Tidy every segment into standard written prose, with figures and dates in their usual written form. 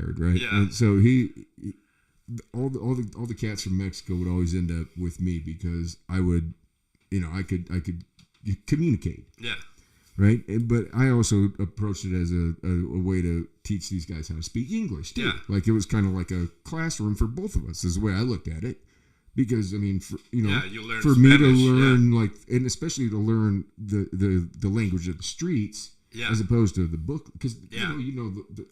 retired, right? Yeah. And so all the cats from Mexico would always end up with me because I would, I could communicate. Yeah. Right, but I also approached it as a way to teach these guys how to speak English too. Yeah. Like it was kind of like a classroom for both of us. Is the way I looked at it, because I mean, you learn for Spanish, me to learn like, and especially to learn the language of the streets, as opposed to the book, because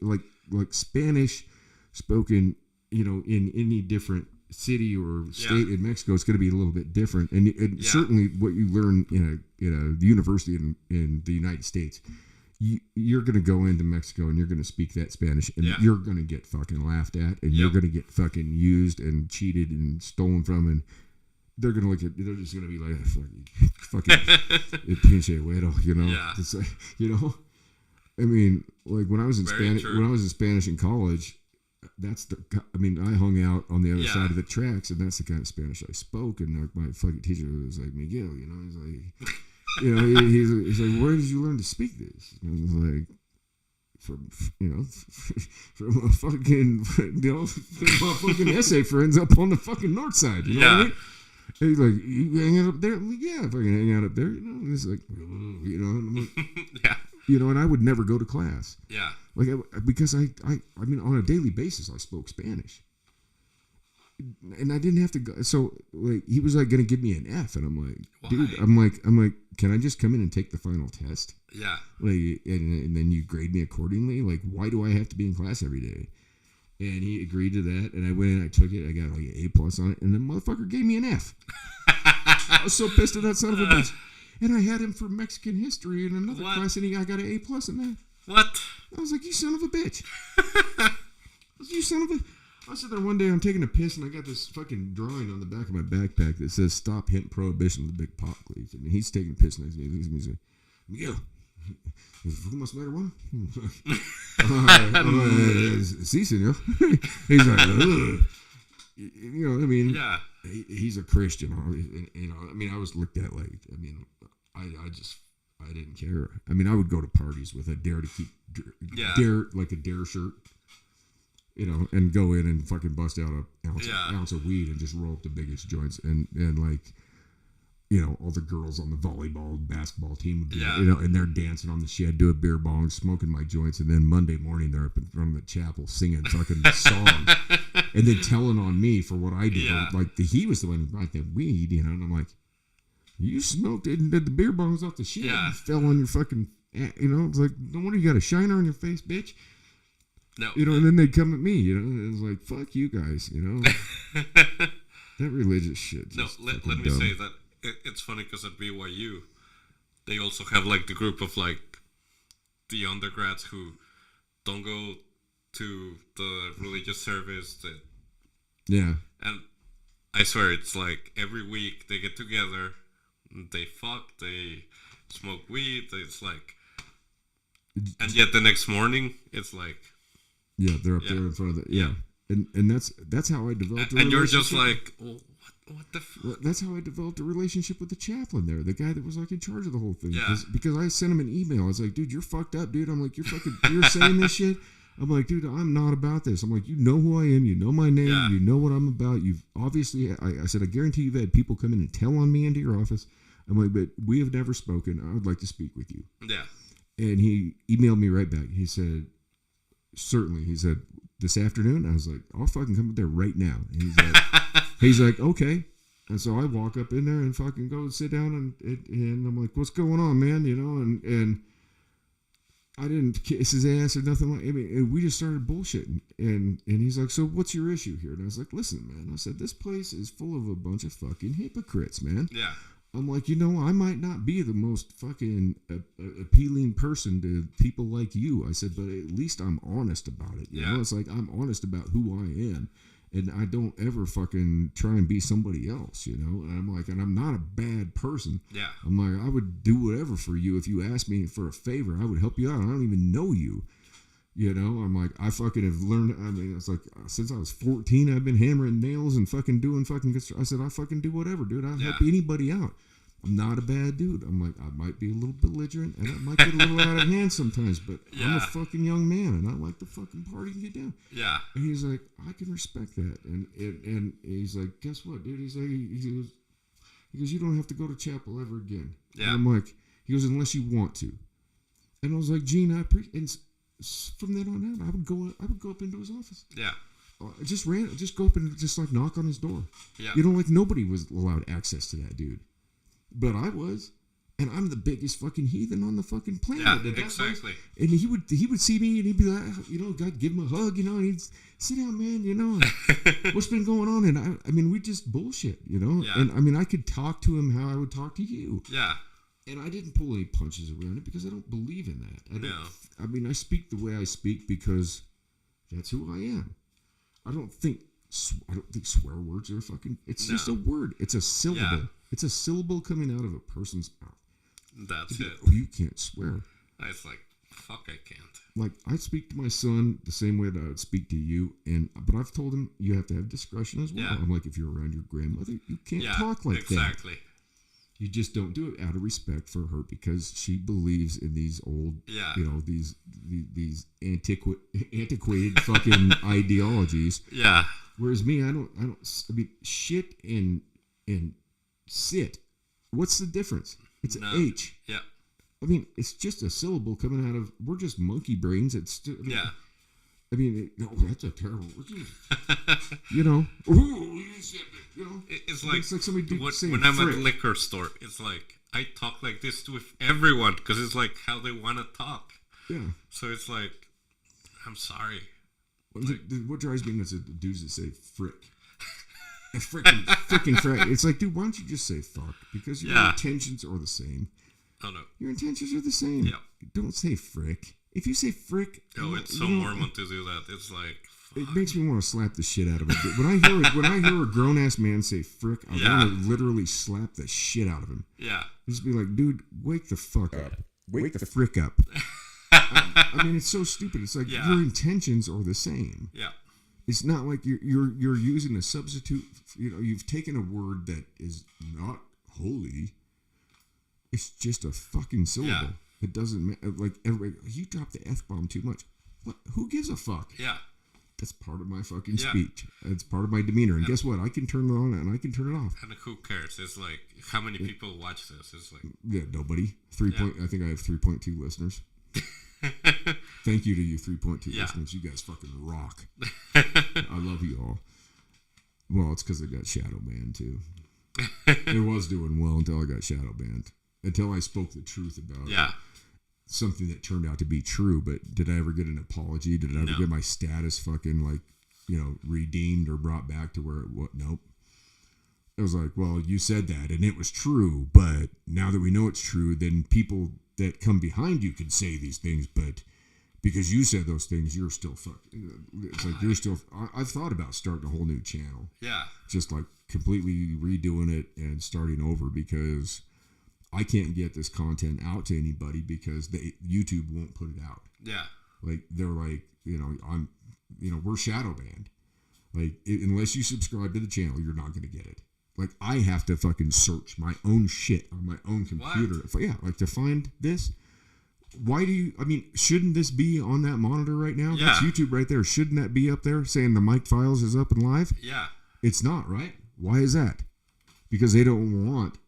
like Spanish spoken, in any different city or state in Mexico, it's going to be a little bit different, and certainly what you learn in a university in the United States, you're going to go into Mexico and you're going to speak that Spanish, and you're going to get fucking laughed at, and you're going to get fucking used and cheated and stolen from, and they're going to look at, they're just going to be like, fucking pinche güero, It's like, I mean, like when I was in Spanish in college, I hung out on the other side of the tracks, and that's the kind of Spanish I spoke. And like my fucking teacher was like, Miguel, he's like, he's like, where did you learn to speak this? And I was like, from a fucking, my fucking essay friends up on the fucking north side. You know what I mean? And he's like, you hang out up there? I'm like, yeah, if I can hang out up there. And it's like, and I'm like, and I would never go to class. Yeah. Like, because I mean, on a daily basis, I spoke Spanish. And I didn't have to go. So, like, he was, like, going to give me an F. And I'm like, why? Dude, I'm like, can I just come in and take the final test? Yeah. Like, and then you grade me accordingly? Like, why do I have to be in class every day? And he agreed to that. And I went in, I took it. I got, like, an A+ on it. And the motherfucker gave me an F. I was so pissed at that son of a bitch. And I had him for Mexican history in another class, and I got an A+ in that. What? I was like, you son of a bitch. I sit there one day, I'm taking a piss, and I got this fucking drawing on the back of my backpack that says, "Stop hint prohibition with the big pot leaf." And he's taking a piss next to me. He's like, Miguel, ¿fumas marijuana? Sí, señor. He's like, ugh. I mean, he's a Christian. I mean, I was looked at like, I mean, I didn't care. I mean, I would go to parties with a dare shirt, and go in and fucking bust out an ounce of weed and just roll up the biggest joints, and like, all the girls on the volleyball, basketball team would be, and they're dancing on the shed, doing beer bongs, smoking my joints, and then Monday morning they're up in front of the chapel singing fucking songs, and then telling on me for what I did. Yeah. Like he was the one who brought the weed, and I'm like, you smoked it and did the beer bongs off the shit. Yeah. You fell on your fucking, it's like, no wonder you got a shiner on your face, bitch. No. And then they'd come at me, and it's like, fuck you guys, That religious shit. No, let me say that it's funny because at BYU, they also have like the group of like the undergrads who don't go to the religious service. And I swear it's like every week they get together, they fuck, they smoke weed. It's like, and yet the next morning it's like, they're up there in front of the and that's how I developed. And you're just like, well, what the? Well, that's how I developed a relationship with the chaplain there, the guy that was like in charge of the whole thing. Yeah. Because I sent him an email. I was like, dude, you're fucked up, dude. I'm like, you're saying this shit. I'm like, dude, I'm not about this. I'm like, you know who I am. You know my name. Yeah. You know what I'm about. You've obviously, I said, I guarantee you've had people come in and tell on me into your office. I'm like, but we have never spoken. I would like to speak with you. Yeah. And he emailed me right back. He said, certainly. He said, this afternoon? I was like, I'll fucking come up there right now. And he's like, okay. And so I walk up in there and fucking go and sit down and I'm like, what's going on, man? And I didn't kiss his ass or nothing like. I mean, and we just started bullshitting. And he's like, so what's your issue here? And I was like, listen, man. I said, this place is full of a bunch of fucking hypocrites, man. Yeah. I'm like, I might not be the most fucking appealing person to people like you. I said, but at least I'm honest about it. You know, it's like I'm honest about who I am. And I don't ever fucking try and be somebody else, And I'm like, and I'm not a bad person. Yeah. I'm like, I would do whatever for you. If you asked me for a favor, I would help you out. I don't even know you. I'm like, I fucking have learned. I mean, it's like, since I was 14, I've been hammering nails and fucking doing fucking. I said, I fucking do whatever, dude. I'll help anybody out. not a bad dude. I'm like, I might be a little belligerent and I might get a little out of hand sometimes, but I'm a fucking young man and I like to fucking party and get down. Yeah. And he's like, I can respect that. And he's like, guess what, dude? He's like, he goes, you don't have to go to chapel ever again. Yeah. And I'm like, he goes, unless you want to. And I was like, Gene, I appreciate. And from then on out, I would go up into his office. Yeah. Just go up and just like knock on his door. Yeah. You know, like nobody was allowed access to that dude, but I was, and I'm the biggest fucking heathen on the fucking planet. Yeah, exactly. And he would see me and he'd be like, you know, God, give him a hug, you know, and he'd sit down, man, you know, what's been going on? And I mean, we just bullshit, you know. Yeah. And I mean, I could talk to him how I would talk to you. Yeah. And I didn't pull any punches around it because I don't believe in that. I mean, I speak the way I speak because that's who I am. I don't think swear words are fucking. It's just a word. It's a syllable. Yeah. It's a syllable coming out of a person's mouth. That's it. Oh, you can't swear. I was like, fuck, I can't. Like, I speak to my son the same way that I would speak to you, but I've told him you have to have discretion as well. Yeah. I'm like, if you're around your grandmother, you can't talk like that. Exactly. You just don't do it out of respect for her because she believes in these old, you know, these antiquated fucking ideologies. Yeah. Whereas me, I mean, shit and sit. What's the difference? It's an H. Yeah. I mean, it's just a syllable coming out of. We're just monkey brains. It's yeah. I mean, that's a terrible. You know. It's like somebody when I'm at the liquor store, it's like I talk like this with everyone because it's like how they want to talk. Yeah. So it's like, I'm sorry. What drives me nuts is the dudes that say frick. Freaking frick. It's like, dude, why don't you just say fuck? Because your intentions are the same. Oh no. Your intentions are the same. Yeah. Don't say frick. If you say frick, it's so Mormon to do that. It's like. It makes me want to slap the shit out of him. When I hear a grown ass man say frick, I want to literally slap the shit out of him. Yeah. Just be like, dude, wake the fuck up. Wake the frick up. I mean, it's so stupid. It's like your intentions are the same. Yeah. It's not like you're using a substitute. You know, you've taken a word that is not holy. It's just a fucking syllable. Yeah. It doesn't like everybody. You drop the F-bomb too much. What? Who gives a fuck? Yeah. That's part of my fucking speech. It's part of my demeanor. And guess what? I can turn it on and I can turn it off. And who cares? It's like, how many people watch this? It's like... Yeah, nobody. I think I have 3.2 listeners. Thank you to you 3.2 listeners. You guys fucking rock. I love you all. Well, it's because I got shadow banned too. It was doing well until I got shadow banned. Until I spoke the truth about it. Something that turned out to be true, but did I ever get an apology? Did I ever get my status fucking like, you know, redeemed or brought back to where it was? Nope. It was like, well, you said that and it was true, but now that we know it's true, then people that come behind you can say these things, but because you said those things, you're still fucking. It's like you're still. I've thought about starting a whole new channel. Yeah. Just like completely redoing it and starting over because I can't get this content out to anybody because YouTube won't put it out. Yeah. Like they're like, we're shadow banned. Like unless you subscribe to the channel, you're not going to get it. Like I have to fucking search my own shit on my own computer. Like to find this. Why do you? I mean, shouldn't this be on that monitor right now? Yeah. That's YouTube right there. Shouldn't that be up there saying the Mike Files is up and live? Yeah. It's not, right? Why is that? Because they don't want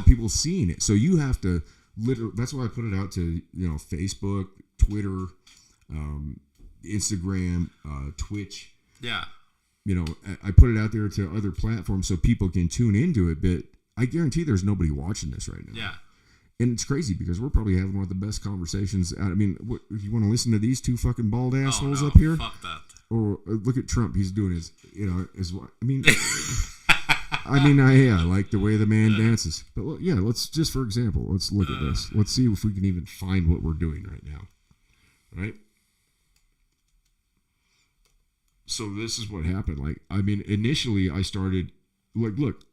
people seeing it. So you have to literally. That's why I put it out to Facebook, Twitter, Instagram, Twitch. Yeah. I put it out there to other platforms so people can tune into it. But I guarantee there's nobody watching this right now. Yeah. And it's crazy because we're probably having one of the best conversations. I mean, if you want to listen to these two fucking bald assholes up here? Fuck that. Or look at Trump. He's doing his. I mean, I like the way the man dances. But let's just for example, let's look at this. Let's see if we can even find what we're doing right now. Right. So this is what happened. Like, I mean, initially I started. Look,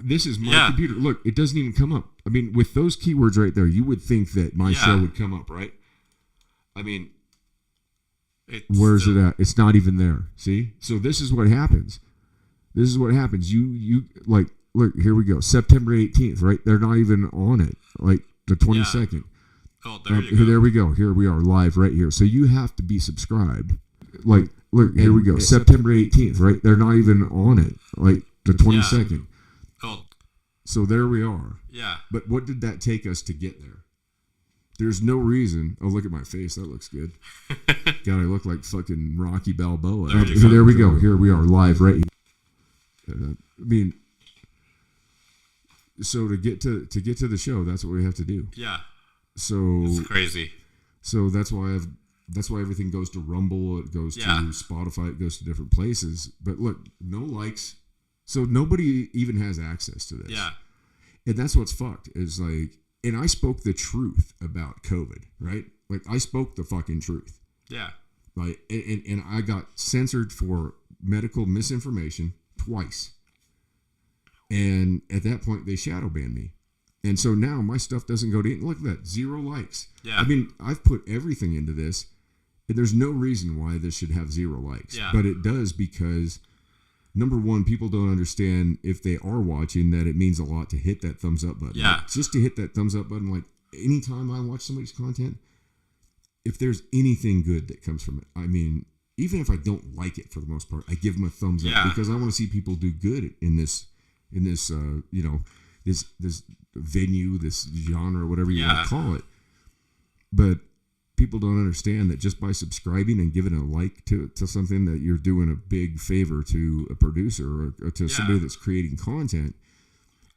this is my computer. Look, it doesn't even come up. I mean, with those keywords right there, you would think that my show would come up, right? I mean, where's it at? It's not even there. See? So this is what happens. You like look, here we go. September 18th, right? They're not even on it. Like the 22nd. Yeah. Oh, there you go. There we go. Here we are live right here. So you have to be subscribed. Like, look, here we go. September 18th, right? They're not even on it. Like the 22nd. Yeah. Oh. So there we are. Yeah. But what did that take us to get there? There's no reason. Oh, look at my face. That looks good. God, I look like fucking Rocky Balboa. There we go. Here we are live right here. I mean, so to get to the show, that's what we have to do. Yeah. So it's crazy. So that's why everything goes to Rumble, it goes to Spotify, it goes to different places. But look, no likes. So nobody even has access to this. Yeah. And that's what's fucked is like, and I spoke the truth about COVID, right? Like I spoke the fucking truth. Yeah. Like, and I got censored for medical misinformation twice. And at that point, they shadow banned me. And so now my stuff doesn't go to, look at that, 0 likes. Yeah. I mean, I've put everything into this, and there's no reason why this should have 0 likes. Yeah. But it does because, number one, people don't understand if they are watching that it means a lot to hit that thumbs up button. Yeah. Like, just to hit that thumbs up button, like anytime I watch somebody's content, if there's anything good that comes from it, I mean, even if I don't like it for the most part, I give them a thumbs up because I want to see people do good in this, this venue, this genre, whatever you want to call it. But people don't understand that just by subscribing and giving a like to something that you're doing a big favor to a producer or to somebody that's creating content.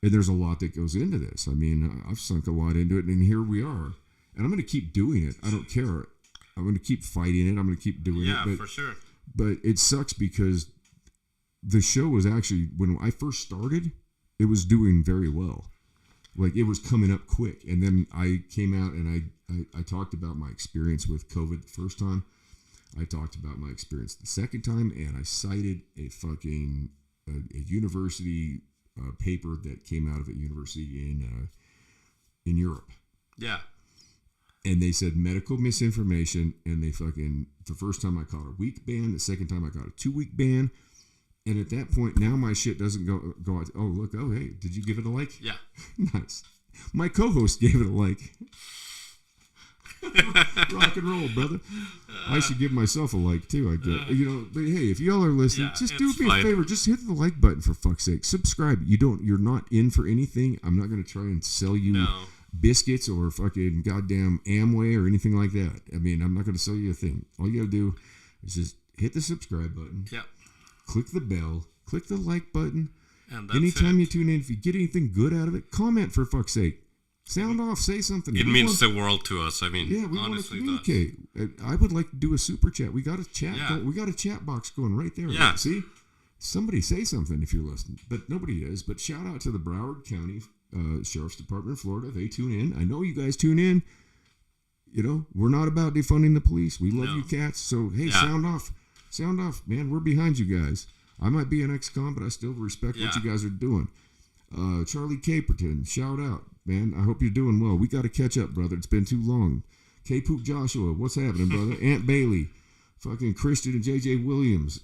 And there's a lot that goes into this. I mean, I've sunk a lot into it, and here we are. And I'm going to keep doing it. I don't care. I'm going to keep fighting it. I'm going to keep doing it. Yeah, for sure. But it sucks because the show was actually, when I first started, it was doing very well. Like, it was coming up quick. And then I came out and I talked about my experience with COVID the first time. I talked about my experience the second time. And I cited a fucking a university paper that came out of a university in Europe. Yeah. And they said medical misinformation. And they fucking, the first time I caught a week ban. The second time I got a 2-week ban. And at that point, now my shit doesn't go out. Oh, look. Oh, hey, did you give it a like? Yeah. Nice. My co-host gave it a like. Rock and roll, brother. I should give myself a like, too, I get. But hey, if y'all are listening, just do me a favor. Just hit the like button, for fuck's sake. Subscribe. You're not in for anything. I'm not going to try and sell you biscuits or fucking goddamn Amway or anything like that. I mean, I'm not going to sell you a thing. All you got to do is just hit the subscribe button. Yeah. Click the bell, click the like button. And anytime you tune in, if you get anything good out of it, comment, for fuck's sake. Sound off, say something. It means the world to us. I mean, we honestly, want to communicate. I would like to do a super chat. We got a chat. We got a chat box going right there. Yeah. See, somebody say something if you're listening, but nobody is. But shout out to the Broward County Sheriff's Department of Florida. They tune in. I know you guys tune in. We're not about defunding the police. We love you cats. So hey, sound off. Sound off, man. We're behind you guys. I might be an ex-con, but I still respect what you guys are doing. Charlie Caperton, shout out, man. I hope you're doing well. We got to catch up, brother. It's been too long. K-Poop Joshua, what's happening, brother? Aunt Bailey, fucking Christian and JJ Williams,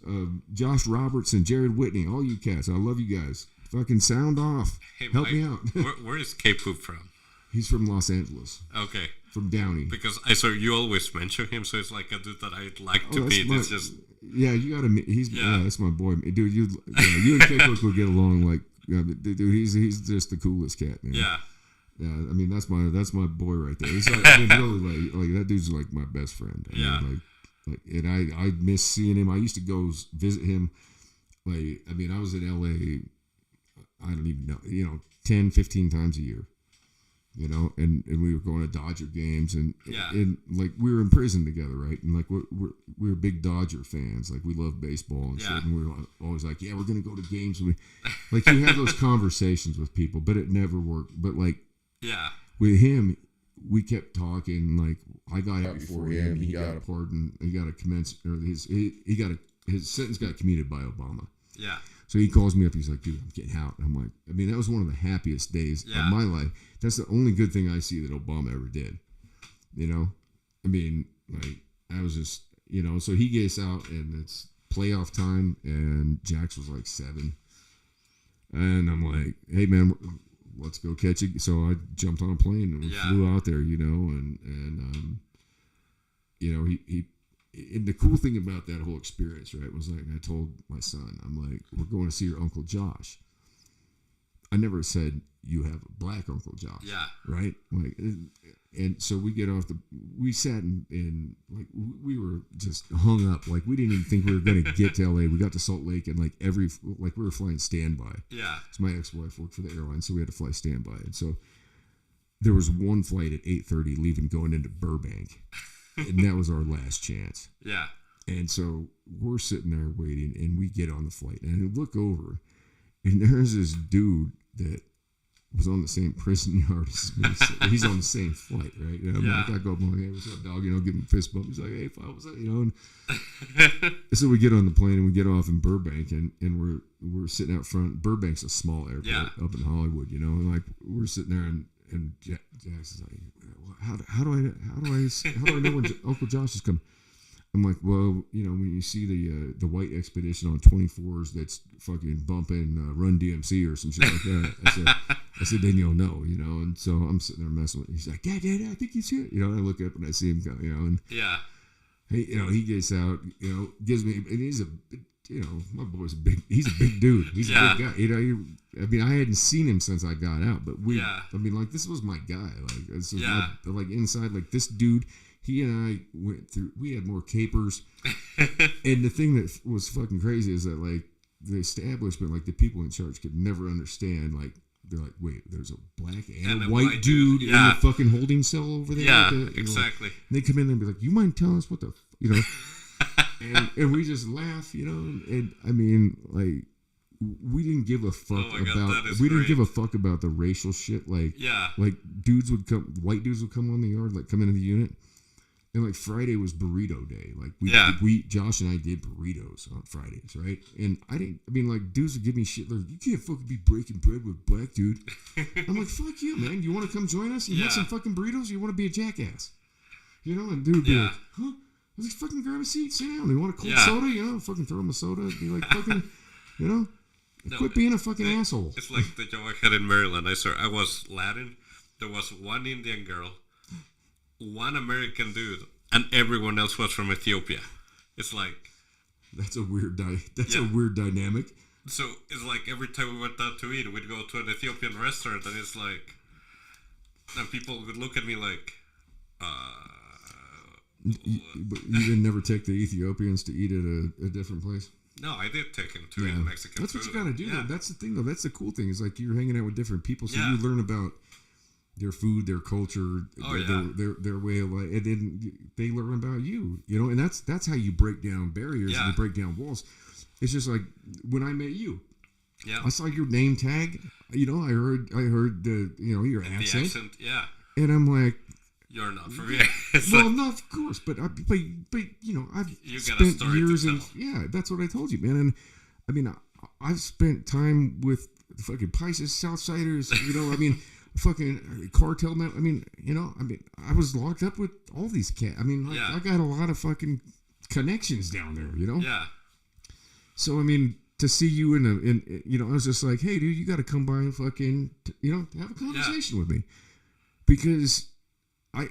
Josh Robertson, Jared Whitney, all you cats. I love you guys. Fucking sound off. Hey, help me out. where is K-Poop from? He's from Los Angeles. Okay. From Downey. Because I saw you always mention him, so it's like a dude that I'd like to meet. It's just... Yeah, you gotta meet. That's my boy, dude. You and K-Poop will get along like, dude. He's just the coolest cat, man. Yeah. Yeah, I mean that's my boy right there. It's like, I mean, really, like that dude's like my best friend. I mean, and I miss seeing him. I used to go visit him. Like, I mean, I was in LA. I don't even know, 10, 15 times a year. And we were going to Dodger games and like we were in prison together, right? And like we're big Dodger fans, like we love baseball and shit. And we were always like, we're gonna go to games. And like you have those conversations with people, but it never worked. But like with him, we kept talking. Like I got out before him. He got a pardon. He got a his sentence got commuted by Obama. Yeah. So he calls me up. He's like, dude, I'm getting out. I'm like, I mean, that was one of the happiest days of my life. That's the only good thing I see that Obama ever did. I mean, like, I was just, so he gets out and it's playoff time and Jax was like 7. And I'm like, hey man, let's go catch it. So I jumped on a plane and we flew out there, and he and the cool thing about that whole experience, right, was like, I told my son, I'm like, we're going to see your Uncle Josh. I never said you have a black Uncle Josh. Yeah. Right? Like, and so we get off we sat in like, we were just hung up. Like, we didn't even think we were going to get to LA. We got to Salt Lake and we were flying standby. Yeah. So my ex-wife worked for the airline, so we had to fly standby. And so there was one flight at 8:30 going into Burbank. And that was our last chance. Yeah. And so we're sitting there waiting, and we get on the flight. And I look over, and there's this dude that was on the same prison yard as me. He's on the same flight, right? And I'm like, I go up, I'm like, hey, what's up, dog? Give him a fist bump. He's like, hey, what's up? And so we get on the plane, and we get off in Burbank, and we're sitting out front. Burbank's a small airport up in Hollywood, and like we're sitting there, and Jackson's like, how do I know when Uncle Josh is coming? I'm like, well, when you see the white expedition on 24s that's fucking bumping Run DMC or some shit like that, I said, then you'll know, And so I'm sitting there messing with him. He's like, Dad, I think he's here. I look up and I see him come, and he gets out, gives me, and he's my boy's he's a big dude. He's a big guy. I hadn't seen him since I got out, but this was my guy. Like, this was like inside, like this dude, he and I went through, we had more capers. And the thing that was fucking crazy is that, like, the establishment, like the people in charge could never understand, like, they're like, wait, there's a black and a white dude in the fucking holding cell over there. Yeah, exactly. And they come in and be like, you mind telling us what the, and we just laugh, and I mean, like, we didn't give a fuck didn't give a fuck about the racial shit. Like, like white dudes would come on the yard, like come into the unit. And like Friday was burrito day. Like we Josh and I did burritos on Fridays, right? And like dudes would give me shit like, you can't fucking be breaking bread with black dude. I'm like, fuck you, man. You want to come join us and have some fucking burritos? Or you want to be a jackass? And dude would be like, huh? I was like, fucking grab a seat, sit down. You want a cold soda? Fucking throw him a soda. Be like, fucking, quit being a fucking asshole. It's like the job I had in Maryland. I was Latin. There was one Indian girl, one American dude, and everyone else was from Ethiopia. It's like, that's a weird a weird dynamic. So it's like every time we went out to eat, we'd go to an Ethiopian restaurant, and it's like, and people would look at me like, But you didn't never take the Ethiopians to eat at a different place? No, I did take them to eat Mexican That's food. what you gotta do. Yeah. That's the thing, though. That's the cool thing. Is like you're hanging out with different people, so you learn about their food, their culture, their way of life, and then they learn about you. And that's how you break down barriers and you break down walls. It's just like when I met you. Yeah. I saw your name tag. I heard the your accent. The accent, yeah. And I'm like, you're not for me. Well, no, of course, but I've spent years and that's what I told you, man. And I mean, I've spent time with the fucking Pisces Southsiders, fucking cartel men. I was locked up with all these cats. I got a lot of fucking connections down there, Yeah. So to see you I was just like, hey, dude, you got to come by and fucking, have a conversation with me, because I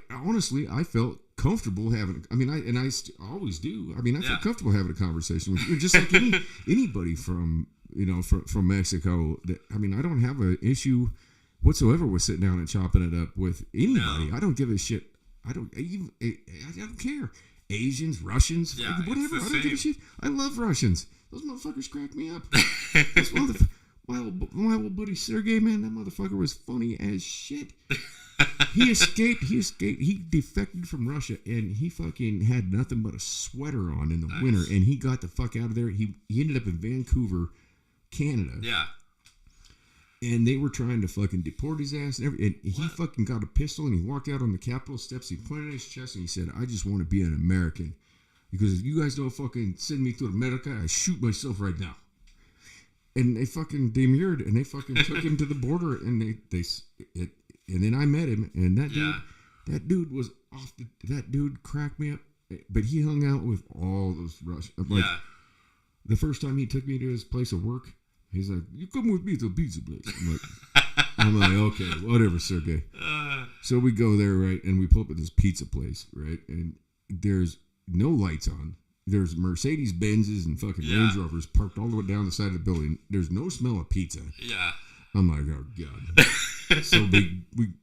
felt comfortable having. I always do. I feel comfortable having a conversation with you, just like anybody from Mexico. That I don't have an issue whatsoever with sitting down and chopping it up with anybody. No. I don't give a shit. I don't care. Asians, Russians, whatever. I don't give a shit. I love Russians. Those motherfuckers crack me up. My old buddy Sergey, man, that motherfucker was funny as shit. He escaped. He defected from Russia, and he fucking had nothing but a sweater on in the winter, and he got the fuck out of there. He ended up in Vancouver, Canada. Yeah. And they were trying to fucking deport his ass and everything. And he fucking got a pistol, and he walked out on the Capitol steps. He pointed at his chest, and he said, I just want to be an American. Because if you guys don't fucking send me to America, I shoot myself right now. And they fucking demurred, and they fucking took him to the border, and and then I met him, and that dude was off. That dude cracked me up. But he hung out with all those Russians. The first time he took me to his place of work, He's like, you come with me to a pizza place. I'm like, okay, whatever, Sergey. So we go there, right, and we pull up at this pizza place, right, and there's no lights on. There's Mercedes Benzes and fucking Range Rovers parked all the way down the side of the building. There's no smell of pizza. Yeah. I'm like, oh god. So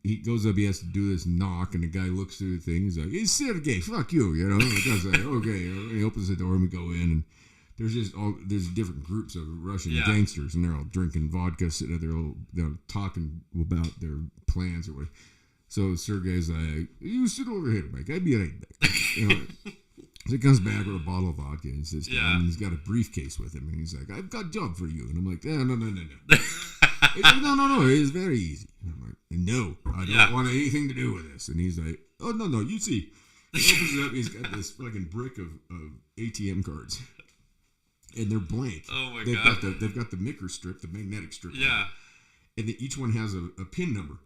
he goes up, he has to do this knock, and the guy looks through the thing. He's like, "Hey, Sergey, fuck you," you know. And the guy's like, okay. And he opens the door, and we go in, and there's different groups of Russian gangsters, and they're all drinking vodka, sitting there, talking about their plans or what. So Sergey's like, "You sit over here, Mike. I'll be right back." You know. So he comes back with a bottle of vodka and says, and he's got a briefcase with him, and he's like, "I've got a job for you." And I'm like, "No. He's like, no, it's very easy." And I'm like, "No, I don't want anything to do with this." And he's like, "Oh, no, you see." He opens it up, he's got this fucking brick of ATM cards. And they're blank. Oh my god! They've got the Micker strip, the magnetic strip. Yeah. And each one has a PIN number.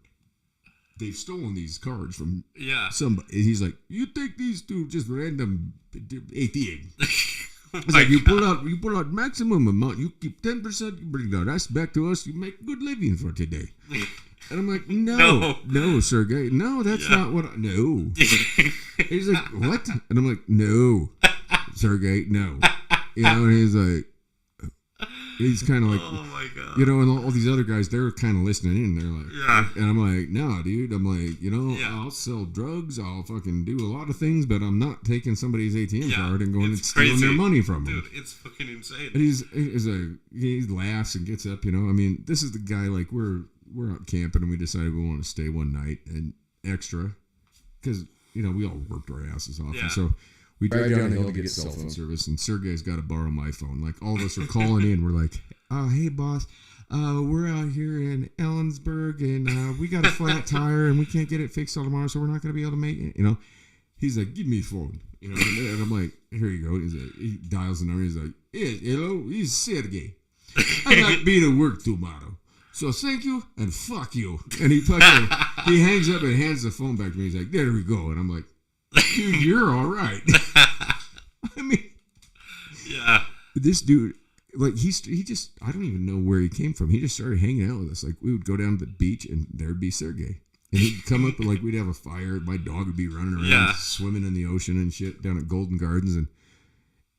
They've stolen these cards from somebody. And he's like, "You take these to just random ATM." It's like you pull out maximum amount. You keep 10%. You bring the rest back to us. You make good living for today. And I'm like, no, Sergey, no, that's not what. No. He's like, "What?" And I'm like, "No, Sergey, no." You know, and he's kind of like, oh my god, you know, and all these other guys, they're kind of listening in. They're like, and I'm like, "No, dude." I'm like, you know, I'll sell drugs, I'll fucking do a lot of things, but I'm not taking somebody's ATM card and going and stealing their money from them. Dude, it's fucking insane. And he laughs and gets up. You know, I mean, this is the guy. Like we're out camping and we decided we want to stay one night and extra because you know we all worked our asses off, and so. We drive down the hill to get cell phone service, and Sergey's got to borrow my phone. Like, all of us are calling in. We're like, "Hey, boss, we're out here in Ellensburg, and we got a flat tire, and we can't get it fixed till tomorrow, so we're not going to be able to make it." You know? He's like, "Give me a phone." You know? And I'm like, "Here you go." He dials the number. He's like, "Hello, he's Sergey. I'm not being at work tomorrow. So thank you, and fuck you." And he hangs up and hands the phone back to me. He's like, "There we go." And I'm like, "Dude, you're all right." I mean, this dude, like, he just, I don't even know where he came from. He just started hanging out with us. Like, we would go down to the beach, and there'd be Sergey. And he'd come up, and, like, we'd have a fire. My dog would be running around, swimming in the ocean and shit down at Golden Gardens.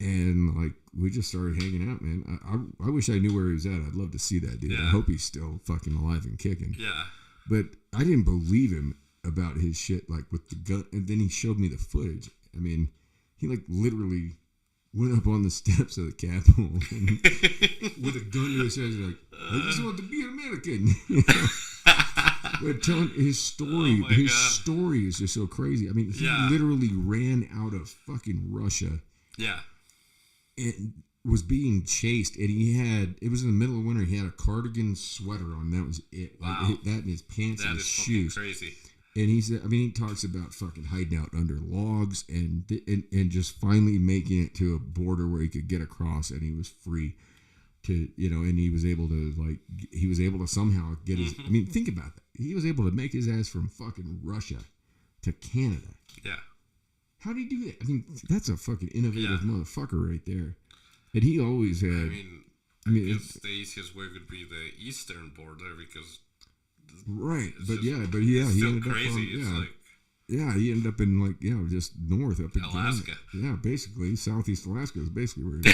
And like, we just started hanging out, man. I wish I knew where he was at. I'd love to see that dude. I hope he's still fucking alive and kicking. Yeah. But I didn't believe him about his shit, like with the gun, and then he showed me the footage. I mean, he like literally went up on the steps of the Capitol and with a gun to his head, like, "I just want to be an American." You know? But telling his story, story is just so crazy. I mean, he literally ran out of fucking Russia. Yeah. And was being chased, and it was in the middle of winter. He had a cardigan sweater on. That was it. Wow. Like, that and his pants and his shoes. Crazy. And he said, I mean, he talks about fucking hiding out under logs and just finally making it to a border where he could get across, and he was free to, you know, and he was able to somehow get his, I mean, think about that. He was able to make his ass from fucking Russia to Canada. Yeah. How did he do that? I mean, that's a fucking innovative motherfucker right there. And he always had, I guess the easiest way would be the eastern border because. Right, but he ended crazy. up he ended up in just north up in Alaska. Canada. Yeah, basically southeast Alaska is basically where he's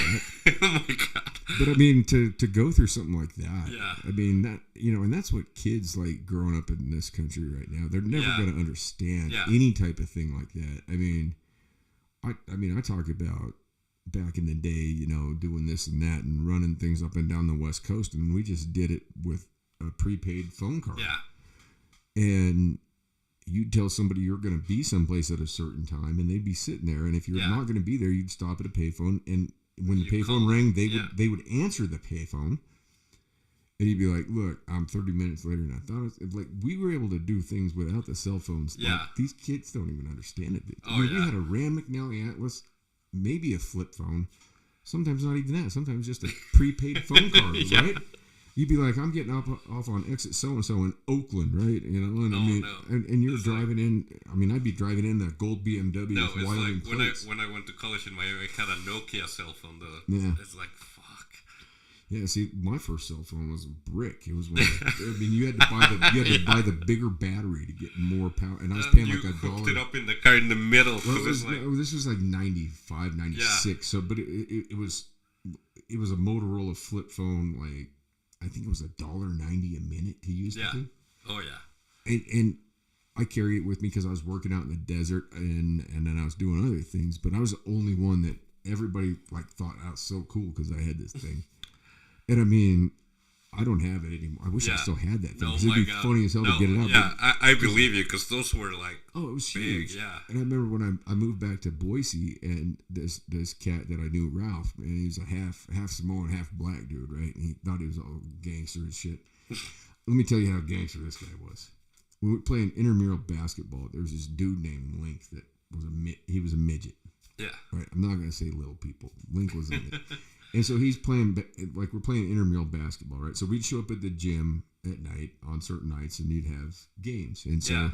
at. Oh my god! But I mean, to go through something like that, I mean that, you know, and that's what kids like growing up in this country right now. They're never going to understand any type of thing like that. I mean, I talk about back in the day, you know, doing this and that and running things up and down the West Coast, and we just did it with a prepaid phone card. Yeah. And you'd tell somebody you're going to be someplace at a certain time, and they'd be sitting there. And if you're not going to be there, you'd stop at a payphone. And when the payphone rang, they would answer the payphone. And you'd be like, "Look, I'm 30 minutes later." And I thought it was like we were able to do things without the cell phones. Yeah. Like, these kids don't even understand it. We had a Rand McNally Atlas, maybe a flip phone. Sometimes not even that. Sometimes just a prepaid phone card, right? You'd be like, "I'm getting off on exit so-and-so in Oakland," right? You know, and and you're driving in. I mean, I'd be driving in a gold BMW with Wyoming plates. When I went to college in Miami, I had a Nokia cell phone. It's like, fuck. Yeah, see, my first cell phone was a brick. It was one I mean, you had to buy the bigger battery to get more power, and I was paying like $1. You hooked it up in the car in the middle. Well, this was like 95, 96. Yeah. So, but it was a Motorola flip phone. Like, I think it was $1.90 a minute to use. Yeah. Oh yeah. And I carry it with me because I was working out in the desert, and then I was doing other things. But I was the only one that everybody like thought I was so cool because I had this thing. And I mean, I don't have it anymore. I wish I still had that thing. It'd be funny as hell to get it out. Yeah, I believe you because those were like it was big, huge. Yeah. And I remember when I moved back to Boise, and this cat that I knew, Ralph, and he was a half Samoan, half black dude, right? And he thought he was all gangster and shit. Let me tell you how gangster this guy was. When we were playing intramural basketball, there was this dude named Link that was he was a midget. Yeah. Right. I'm not gonna say little people. Link was in it. And so he's playing, like we're playing intramural basketball, right? So we'd show up at the gym at night on certain nights, and you'd have games. And so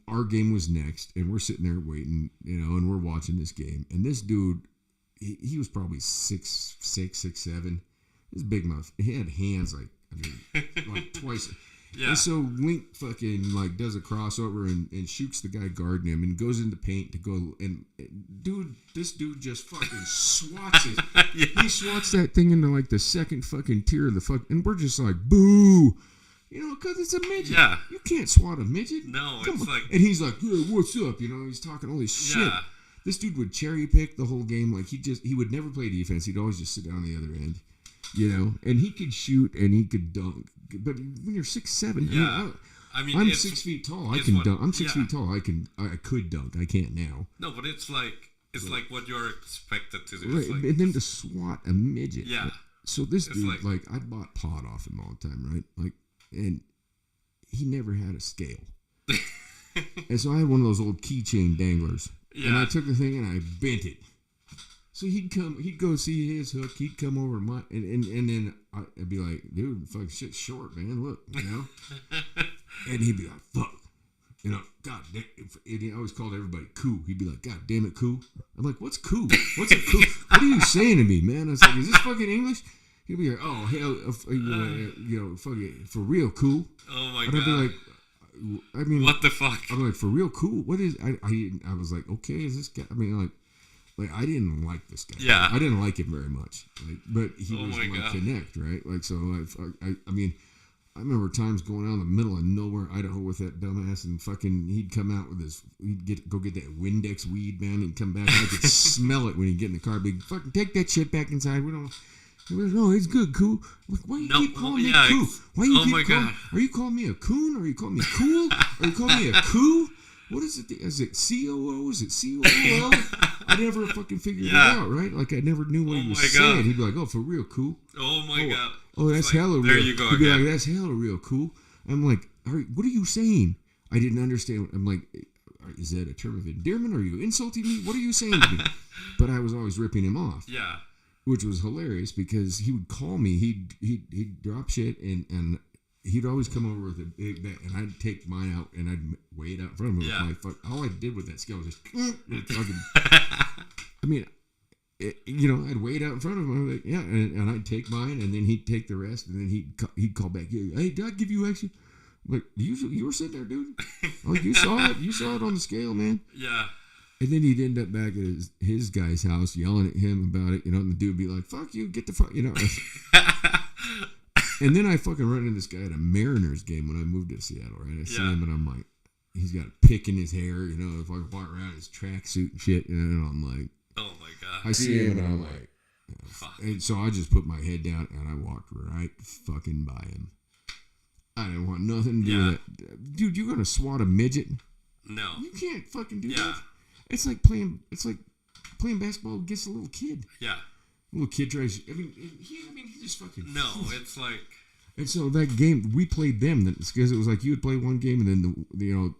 our game was next, and we're sitting there waiting, and we're watching this game. And this dude, he was probably 6'6", 6'7". This big mouth. He had hands like twice. Yeah. And so Link fucking like does a crossover and shoots the guy guarding him and goes into paint to go and this dude just fucking swats it. Yeah. He swats that thing into like the second fucking tier of the fuck, and we're just like boo, because it's a midget. Yeah. You can't swat a midget. No, Come on. Like, and he's like, yeah, what's up? He's talking all this shit. Yeah. This dude would cherry pick the whole game. Like he would never play defense. He'd always just sit down the other end. And he could shoot and he could dunk. But when you're 6'7", I'm 6 feet tall. I can dunk. I'm 6 feet tall. I could dunk. I can't now. No, but it's like what you're expected to do. Right, and then to swat a midget. Yeah. So this dude, like I bought pot off him all the time, right? Like, and he never had a scale. And so I had one of those old keychain danglers. Yeah. And I took the thing and I bent it. So he'd go see his hook. He'd come over to my, and then I'd be like, dude, fuck, shit's short, man. Look, And he'd be like, fuck, God damn. And he always called everybody coo. He'd be like, God damn it, coo. I'm like, what's coo? What's a coo? What are you saying to me, man? I was like, is this fucking English? He'd be like, oh hell, fuck it, for real, coo. Oh my God. And I'd be like, I mean, what the fuck? I'm like, for real, cool. What is? I was like, okay, is this guy? I mean, like I didn't like this guy. Yeah. I didn't like him very much. But he was my connect, right? Like, so I mean, I remember times going out in the middle of nowhere, Idaho, with that dumbass, and fucking he'd come out with he'd go get that Windex weed, man, and come back. And I could smell it when he'd get in the car. Big fucking take that shit back inside. We don't. No, it's good, cool. Like, why you keep calling me cool? Why you keep calling? Are you calling me a coon? Or are you calling me cool? Are you calling me a coo? What is it? Is it COO? Is it COO? I never fucking figured it out, right? Like I never knew what he was saying. He'd be like, "Oh, for real, cool." Oh my God. Oh, that's hella real. There you go. He'd be like, "That's hella real, cool." I'm like, "What are you saying?" I didn't understand. I'm like, "Is that a term of endearment? Are you insulting me? What are you saying to me?" But I was always ripping him off. Yeah. Which was hilarious because he would call me. He'd drop shit and he'd always come over with a big bag, and I'd take mine out and I'd weigh it out in front of him. Yeah. All I did with that scale was just fucking. I mean, I'd weigh it out in front of him. I'm like, yeah, and I'd take mine, and then he'd take the rest, and then he'd call back. Hey, did I give you extra? I'm like, you were sitting there, dude. Like, you saw it. You saw it on the scale, man. Yeah. And then he'd end up back at his guy's house yelling at him about it, and the dude would be like, fuck you, get the fuck, And then I fucking run into this guy at a Mariners game when I moved to Seattle, right? I see him, and I'm like, he's got a pick in his hair, if I walk around in his tracksuit and shit, and I'm like, oh my God. I see him, and I'm like, and so I just put my head down, and I walked right fucking by him. I didn't want nothing to do with that. Dude, you're going to swat a midget? No. You can't fucking do that. It's like playing basketball against a little kid. Yeah. A little kid tries. He just fucking. No, it's like. And so that game, we played them because it was like you would play one game and then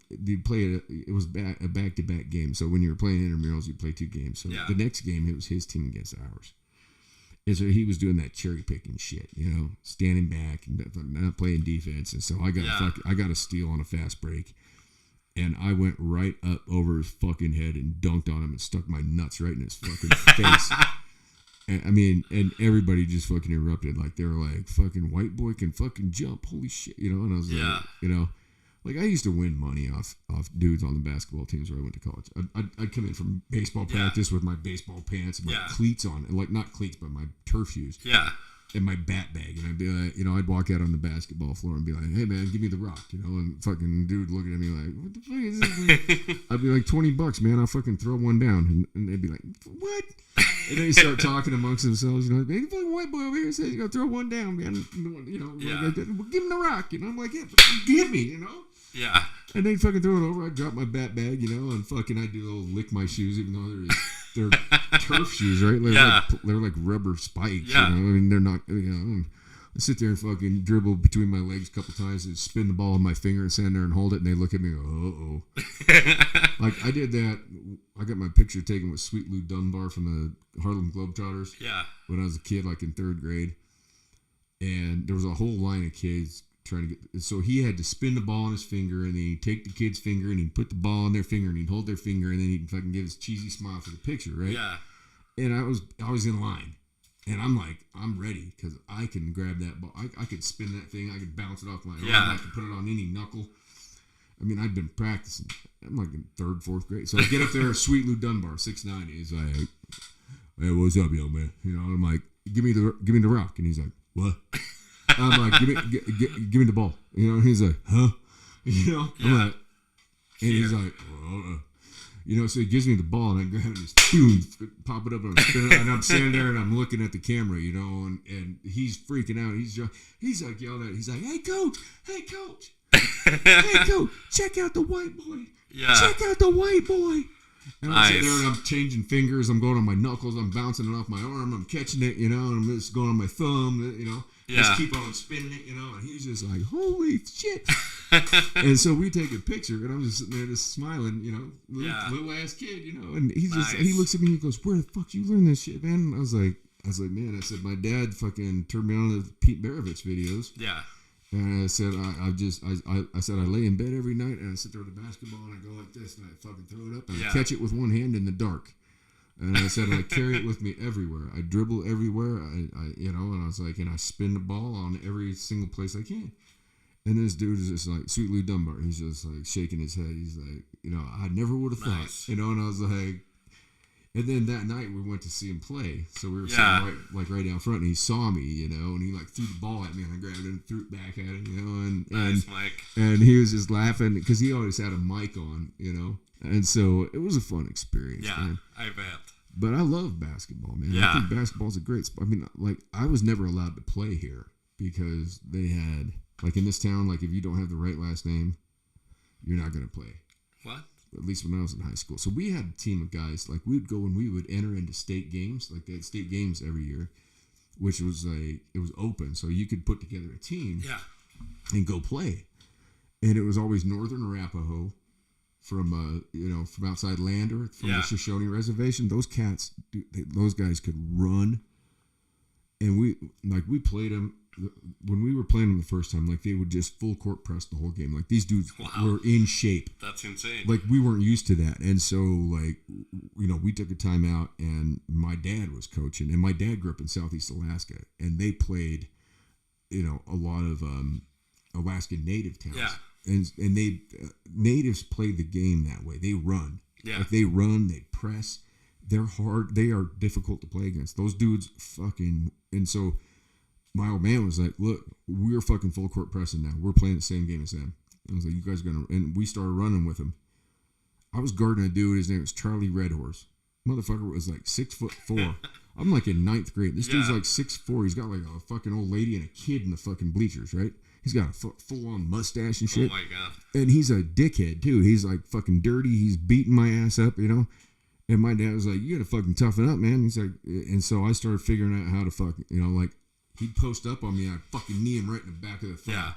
you'd play it was a back-to-back game. So when you were playing intramurals, you'd play two games. So the next game, it was his team against ours. And so he was doing that cherry picking shit, standing back and not playing defense. And so I got a steal on a fast break. And I went right up over his fucking head and dunked on him and stuck my nuts right in his fucking face. And, I mean, and everybody just fucking erupted. Like, they were like, fucking white boy can fucking jump. Holy shit. You know? And I was like, you know, like, I used to win money off dudes on the basketball teams where I went to college. I'd come in from baseball practice with my baseball pants and my cleats on. Like, not cleats, but my turf shoes. Yeah. And my bat bag. And I'd be like, you know, I'd walk out on the basketball floor and be like, hey, man, give me the rock. You know? And fucking dude looking at me like, what the fuck is this? I'd be like, $20, man. I'll fucking throw one down. And they'd be like, what? And they start talking amongst themselves, you know, hey, fucking white boy over here says you gotta throw one down, man. You know, like, well, give him the rock, you know. I'm like, yeah, give me, you know. Yeah. And they fucking throw it over. I drop my bat bag, you know, and fucking I do a little lick my shoes, even though they're turf shoes, right? They're like rubber spikes. Yeah. You know? I mean, they're not, you know. I sit there and fucking dribble between my legs a couple times and spin the ball on my finger and stand there and hold it, and they look at me and go, uh-oh. Like, I did that. I got my picture taken with Sweet Lou Dunbar from the Harlem Globetrotters. Yeah. When I was a kid, like in 3rd grade. And there was a whole line of kids trying to get... So he had to spin the ball on his finger, and then he'd take the kid's finger, and he'd put the ball on their finger, and he'd hold their finger, and then he'd fucking give his cheesy smile for the picture, right? Yeah. And I was in line. And I'm like, I'm ready because I can grab that ball. I could spin that thing. I could bounce it off my arm. I could put it on any knuckle. I mean, I'd been practicing. I'm like in 3rd, 4th grade. So I get up there, Sweet Lou Dunbar, 6'9". He's like, hey, what's up, young man? You know, I'm like, give me the rock. And he's like, what? I'm like, give me the ball. You know, and he's like, huh? You know, I'm like, and he's like, you know, so he gives me the ball, and I grab it, and just pop it up, and I'm spinning, and I'm standing there, and I'm looking at the camera, you know, and he's freaking out. He's like yelling at, he's like, hey coach, hey coach, check out the white boy, check out the white boy. And I'm sitting there, and I'm changing fingers, I'm going on my knuckles, I'm bouncing it off my arm, I'm catching it, you know, and I'm just going on my thumb, you know. Just keep on spinning it, you know, and he's just like, holy shit. And so we take a picture, and I'm just sitting there just smiling, you know, little ass kid, you know, and he's just, and he looks at me and he goes, where the fuck you learn this shit, man? And I was like, man, I said, my dad fucking turned me on to the Pete Maravich videos. Yeah. And I said, I said, I lay in bed every night, and I sit there with the basketball, and I go like this, and I fucking throw it up, and I catch it with one hand in the dark. And I said, I carry it with me everywhere. I dribble everywhere. I you know, and I was like, and I spin the ball on every single place I can. And this dude is just like, Sweet Lou Dunbar. He's just like shaking his head. He's like, you know, I never would have thought, you know. And I was like, and then that night we went to see him play. So we were sitting right down front, and he saw me, you know, and he like threw the ball at me, and I grabbed it and threw it back at him, you know. And Mike. And he was just laughing because he always had a mic on, you know. And so it was a fun experience. Yeah, man. I bet. But I love basketball, man. Yeah. I think basketball's a great sport. I mean, like, I was never allowed to play here because they had, like, in this town, like, if you don't have the right last name, you're not going to play. What? At least when I was in high school. So we had a team of guys, like, we would go and we would enter into state games. Like, they had state games every year, which was, like, it was open. So you could put together a team and go play. And it was always Northern Arapahoe. From from outside Lander, from the Shoshone Reservation, those cats, those guys could run, and we played them when we were playing them the first time. Like, they would just full court press the whole game. Like, these dudes were in shape. That's insane. Like, we weren't used to that, and so, like, you know, we took a timeout, and my dad was coaching, and my dad grew up in Southeast Alaska, and they played, you know, a lot of Alaskan native towns. Yeah. And they natives play the game that way. They run. Yeah. Like, they run, they press. They're hard. They are difficult to play against. Those dudes fucking. And so my old man was like, look, we're fucking full court pressing now. We're playing the same game as them. I was like, you guys are going to. And we started running with them. I was guarding a dude. His name was Charlie Redhorse. Motherfucker was like 6'4". I'm like in 9th grade. This dude's like 6'4". He's got like a fucking old lady and a kid in the fucking bleachers, right? He's got a full-on mustache and shit. Oh, my God. And he's a dickhead, too. He's, like, fucking dirty. He's beating my ass up, you know? And my dad was like, you gotta fucking toughen up, man. He's like, and so I started figuring out how to fucking, you know, like, he'd post up on me, I'd fucking knee him right in the back of the thigh. Yeah.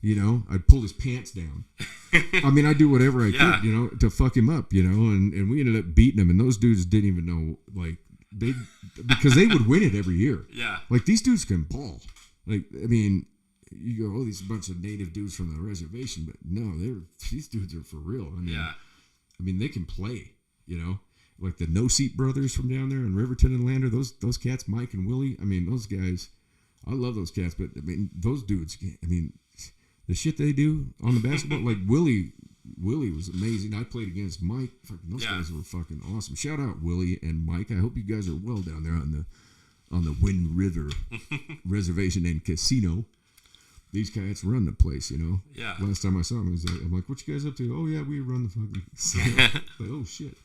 You know? I'd pull his pants down. I mean, I'd do whatever I could, you know, to fuck him up, you know? And we ended up beating him. And those dudes didn't even know, like, because they would win it every year. Yeah. Like, these dudes can ball. Like, I mean... You go, oh, these bunch of native dudes from the reservation, but no, these dudes are for real. I mean, they can play, you know. like the No Seat brothers from down there in Riverton and Lander. Those cats, Mike and Willie. I mean, those guys. I love those cats, but I mean, those dudes. I mean, the shit they do on the basketball, like Willie was amazing. I played against Mike. Fucking, those guys were fucking awesome. Shout out Willie and Mike. I hope you guys are well down there on the Wind River Reservation and Casino. These cats run the place, you know. Yeah. Last time I saw them, I'm like, "What you guys up to?" "Oh yeah, we run the fucking." Like, oh shit.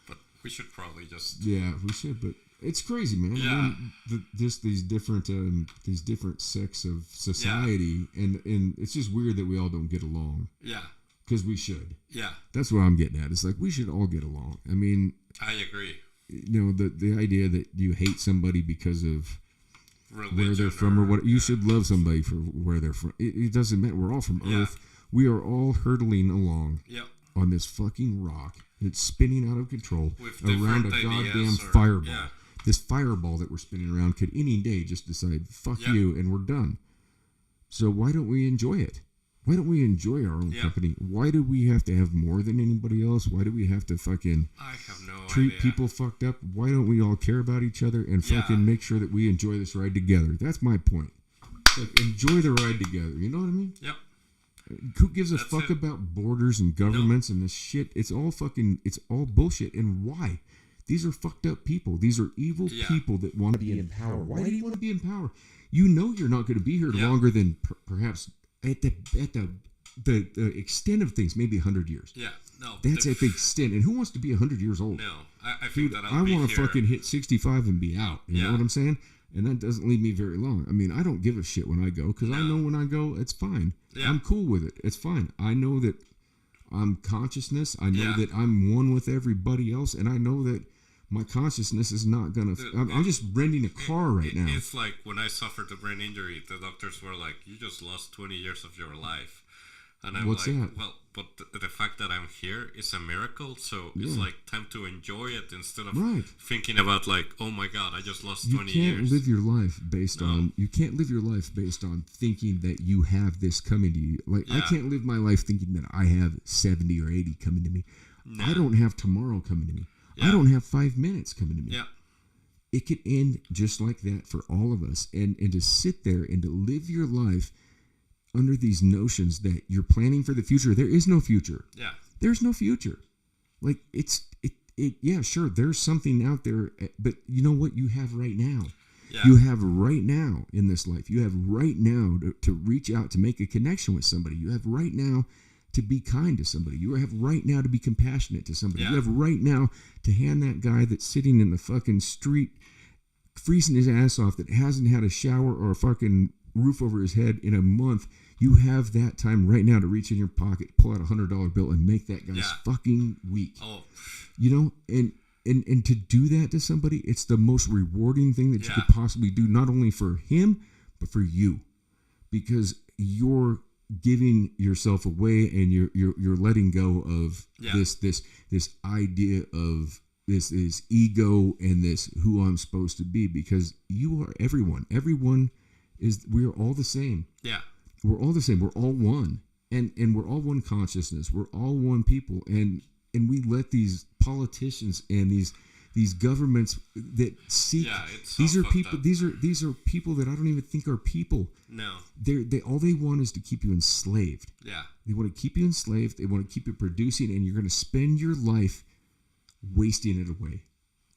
But we should probably just. Yeah, we should. But it's crazy, man. Yeah. I mean, these different sects of society, and it's just weird that we all don't get along. Yeah. Because we should. Yeah. That's what I'm getting at. It's like we should all get along. I mean, I agree. You know, the idea that you hate somebody because of religion where they're from or what, you should love somebody for where they're from. It doesn't matter. We're all from Earth. We are all hurtling along on this fucking rock that's spinning out of control around a goddamn fireball. Yeah. This fireball that we're spinning around could any day just decide, fuck you, and we're done. So why don't we enjoy it? Why don't we enjoy our own company? Why do we have to have more than anybody else? Why do we have to fucking treat people fucked up? Why don't we all care about each other and fucking make sure that we enjoy this ride together? That's my point. Like, enjoy the ride together. You know what I mean? Yep. Who gives a fuck about borders and governments and this shit? It's all bullshit. And why? These are fucked up people. These are evil people that want to be in power. Why do you want to be in power? You know you're not going to be here longer than perhaps at the extent of things, maybe 100 years. Yeah, no. That's at the extent. And who wants to be 100 years old? No, I think that I want to fucking hit 65 and be out. You know what I'm saying? And that doesn't leave me very long. I mean, I don't give a shit when I go because I know when I go, it's fine. Yeah. I'm cool with it. It's fine. I know that I'm consciousness. I know that I'm one with everybody else. And I know that my consciousness is not going to... I'm just renting a car right now. It's like when I suffered a brain injury, the doctors were like, you just lost 20 years of your life. And I'm What's like, that? Well, but the fact that I'm here is a miracle. So it's like time to enjoy it instead of thinking about like, oh my God, I just lost 20 years. You can't live your life based on... You can't live your life based on thinking that you have this coming to you. Like, I can't live my life thinking that I have 70 or 80 coming to me. No. I don't have tomorrow coming to me. Yeah. I don't have 5 minutes coming to me. Yeah. It could end just like that for all of us. And to sit there and to live your life under these notions that you're planning for the future. There is no future. Yeah. There's no future. Like, yeah, sure, there's something out there, but you know what you have right now? Yeah. You have right now in this life. You have right now to reach out, to make a connection with somebody. You have right now to be kind to somebody. You have right now to be compassionate to somebody. You have right now to hand that guy that's sitting in the fucking street freezing his ass off that hasn't had a shower or a fucking roof over his head in a month. You have that time right now to reach in your pocket, pull out $100 bill and make that guy's fucking week. Oh. You know, and to do that to somebody, it's the most rewarding thing that you could possibly do, not only for him, but for you. Because you're giving yourself away and you're letting go of this idea of this ego and this who I'm supposed to be, because you are everyone. We are all the same. Yeah. We're all the same. We're all one. And we're all one consciousness. We're all one people. And we let these politicians and these governments that seek these are people up. These are people that I don't even think are people. No. They all they want is to keep you enslaved. Yeah. They want to keep you enslaved. They want to keep you producing, and you're going to spend your life wasting it away.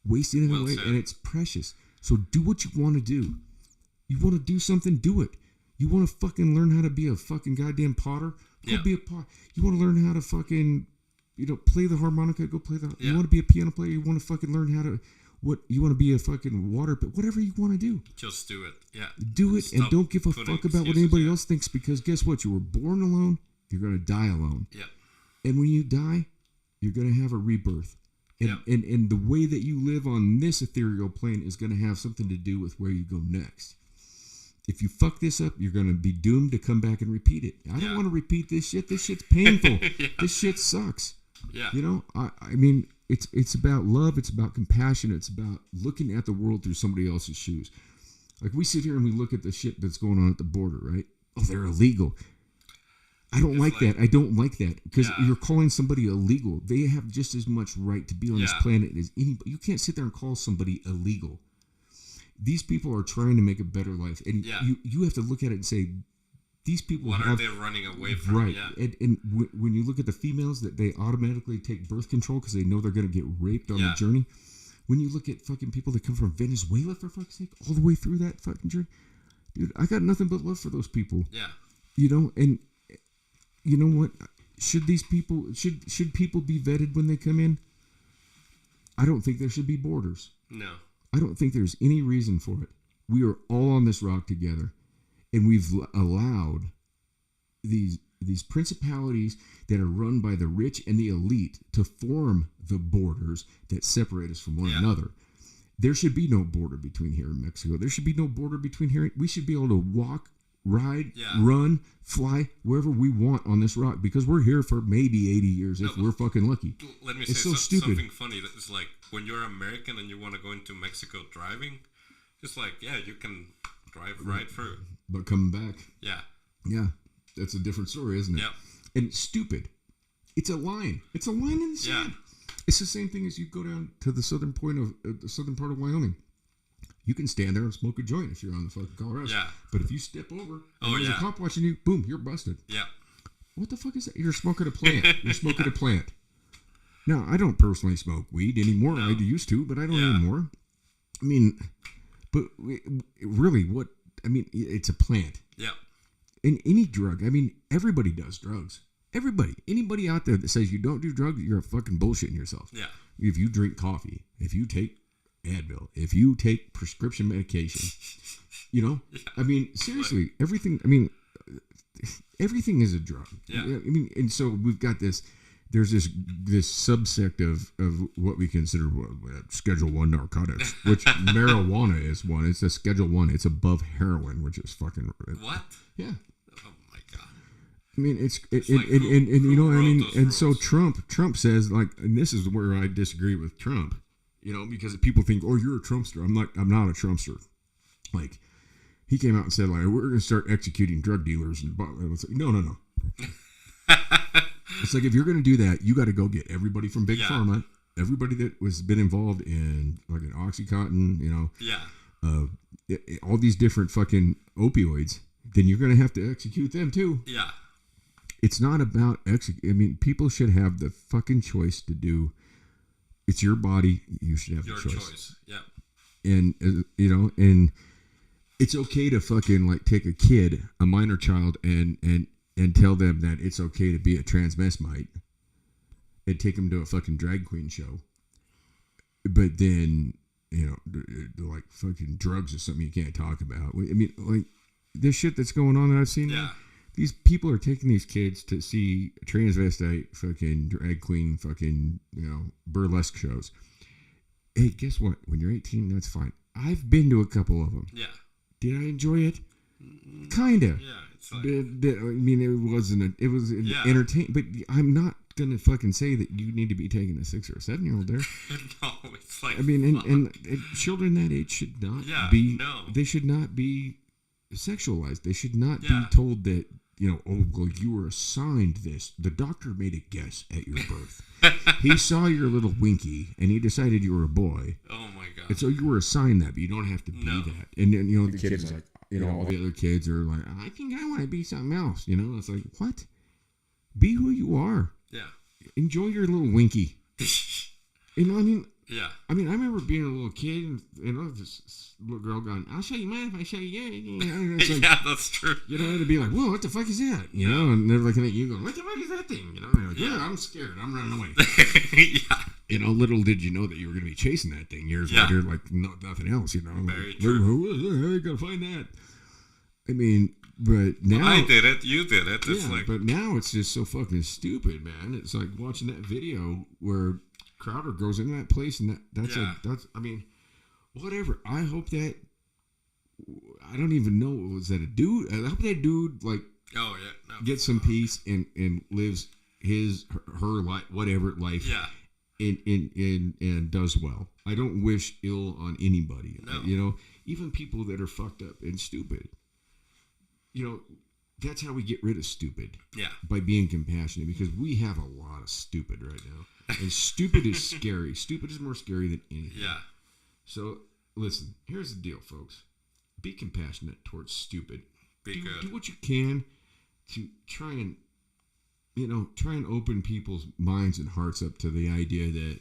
And it's precious. So do what you want to do. You want to do something, do it. You want to fucking learn how to be a fucking goddamn potter? Go be a potter. You want to learn how to fucking, play the harmonica? Go play the. You want to be a piano player? You want to fucking learn how to, you want to be a fucking water, but whatever you want to do. Just do it. Yeah. Do it and don't give a fuck about what anybody else thinks, because guess what? You were born alone. You're going to die alone. Yeah. And when you die, you're going to have a rebirth. And the way that you live on this ethereal plane is going to have something to do with where you go next. If you fuck this up, you're going to be doomed to come back and repeat it. I don't want to repeat this shit. This shit's painful. This shit sucks. Yeah. I mean, it's about love. It's about compassion. It's about looking at the world through somebody else's shoes. Like, we sit here and we look at the shit that's going on at the border, right? Oh, they're illegal. I don't like that. I don't like that because you're calling somebody illegal. They have just as much right to be on this planet as anybody. You can't sit there and call somebody illegal. These people are trying to make a better life, and you have to look at it and say, these people what are they running away from? Right, and when you look at the females, that they automatically take birth control because they know they're going to get raped on the journey. When you look at fucking people that come from Venezuela, for fuck's sake, all the way through that fucking journey, dude, I got nothing but love for those people. Yeah, you know, and you know what? Should these people should people be vetted when they come in? I don't think there should be borders. No, I don't think there's any reason for it. We are all on this rock together, and we've allowed these principalities that are run by the rich and the elite to form the borders that separate us from one another. There should be no border between here and Mexico. There should be no border between here. We should be able to walk, ride, run, fly wherever we want on this rock because we're here for maybe 80 years if we're fucking lucky. Let me say something funny. It's like when you're American and you want to go into Mexico driving, it's like, you can drive right through. But coming back. Yeah. Yeah. That's a different story, isn't it? Yeah. And stupid. It's a line. It's a line in the sand. It's the same thing as you go down to the southern point of the southern part of Wyoming. You can stand there and smoke a joint if you're on the fucking Colorado. Yeah. But if you step over and there's a cop watching you, boom, you're busted. Yeah. What the fuck is that? You're smoking a plant. You're smoking a plant. Now, I don't personally smoke weed anymore. No. I used to, but I don't anymore. I mean, but really, it's a plant. Yeah. In any drug, I mean, everybody does drugs. Everybody. Anybody out there that says you don't do drugs, you're fucking bullshitting yourself. Yeah. If you drink coffee, if you take Advil, if you take prescription medication, I mean, seriously, everything is a drug. Yeah. I mean, and so we've got there's this subsect of what we consider Schedule 1 narcotics, which marijuana is one. It's a Schedule 1. It's above heroin, which is fucking... What? Yeah. Oh, my God. I mean, it's you know what I mean? And so Trump says, like, and this is where I disagree with Trump, because people think, oh, you're a Trumpster. I'm not a Trumpster. Like, he came out and said, like, we're going to start executing drug dealers. And it's like, no. It's like, if you're going to do that, you got to go get everybody from Big Pharma, everybody that was been involved in fucking OxyContin, all these different fucking opioids. Then you're going to have to execute them too. Yeah. It's not about people should have the fucking choice to do. It's your body. You should have the choice. Yeah. And and it's okay to fucking like take a kid, a minor child, and tell them that it's okay to be a transvestite and take them to a fucking drag queen show. But then, like fucking drugs is something you can't talk about. I mean, like this shit that's going on that I've seen. Yeah. These people are taking these kids to see transvestite fucking drag queen fucking, burlesque shows. Hey, guess what? When you're 18, that's fine. I've been to a couple of them. Yeah. Did I enjoy it? Kinda. Yeah. It's like... it wasn't. It was entertaining. But I'm not gonna fucking say that you need to be taking a 6 or a 7 year old there. No, it's like. I mean, and children that age should not be. No. They should not be sexualized. They should not be told that. Oh, well, you were assigned this. The doctor made a guess at your birth. He saw your little winky, and he decided you were a boy. Oh, my God. And so you were assigned that, but you don't have to be that. And then, the kids are like, all the other kids are like, I think I want to be something else. It's like, what? Be who you are. Yeah. Enjoy your little winky. Yeah. I remember being a little kid, and this little girl going, I'll show you mine if I show you. It's like, yeah, that's true. To be like, whoa, what the fuck is that? And they're looking at you going, what the fuck is that thing? And you're like, yeah, I'm scared. I'm running away. Yeah. Little did you know that you were going to be chasing that thing years later, like nothing else, Very true. I got to find that. I mean, but now. I did it. You did it. It's but now it's just so fucking stupid, man. It's like watching that video where Crowder goes into that place, and that's whatever. I hope that I don't even know, was that a dude? I hope that dude gets some peace and lives her life, whatever life, and does well. I don't wish ill on anybody. No. Even people that are fucked up and stupid. that's how we get rid of stupid. Yeah. By being compassionate, because we have a lot of stupid right now. And stupid is scary. Stupid is more scary than anything. Yeah. So, listen, here's the deal, folks. Be compassionate towards stupid. Do what you can to try and open people's minds and hearts up to the idea that,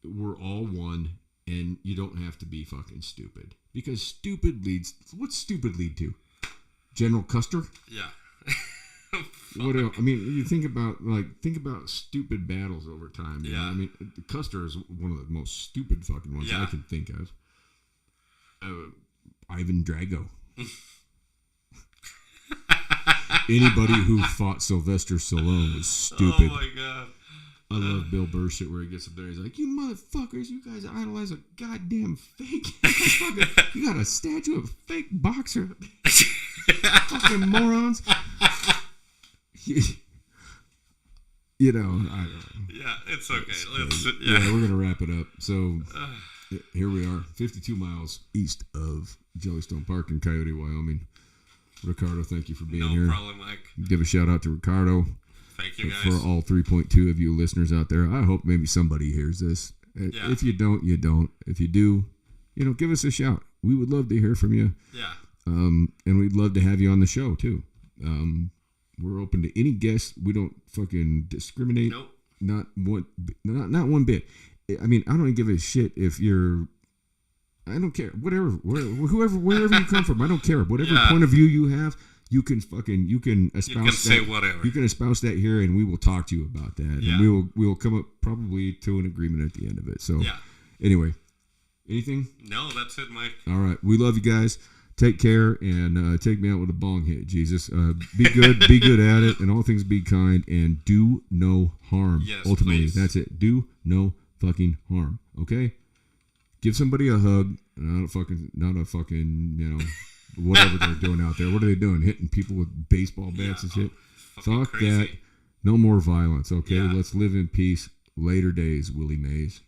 we're all one and you don't have to be fucking stupid. Because what's stupid lead to? General Custer? Yeah. What else? I mean, you think about stupid battles over time. You know? I mean, Custer is one of the most stupid fucking ones I can think of. Ivan Drago. Anybody who fought Sylvester Stallone was stupid. Oh my god. I love Bill Burr shit where he gets up there. He's like, "You motherfuckers, you guys idolize a goddamn fake. You got a statue of a fake boxer. Fucking morons." I don't know. Yeah, it's okay. We're gonna wrap it up. So here we are, 52 miles east of Jellystone Park in Coyote, Wyoming. Ricardo, thank you for being here. No problem, Mike. Give a shout out to Ricardo. Thank you, guys. For all 3.2 of you listeners out there, I hope maybe somebody hears this. Yeah. If you don't, you don't. If you do, give us a shout. We would love to hear from you. Yeah. And we'd love to have you on the show too. We're open to any guests. We don't fucking discriminate. Nope. Not one bit. I mean, I don't give a shit if you're. I don't care. Wherever you come from, I don't care. Whatever point of view you have, you can espouse you can say whatever. You can espouse that here, and we will talk to you about that. Yeah. And we will come up probably to an agreement at the end of it. So anyway, anything? No, that's it, Mike. All right. We love you guys. Take care and take me out with a bong hit, Jesus. Be good, be good at it, and all things be kind, and do no harm. Yes, ultimately, please. That's it. Do no fucking harm. Okay? Give somebody a hug. Not a fucking, whatever they're doing out there. What are they doing? Hitting people with baseball bats and shit? Fuck crazy. that. No more violence, okay? Yeah. Let's live in peace. Later days, Willie Mays.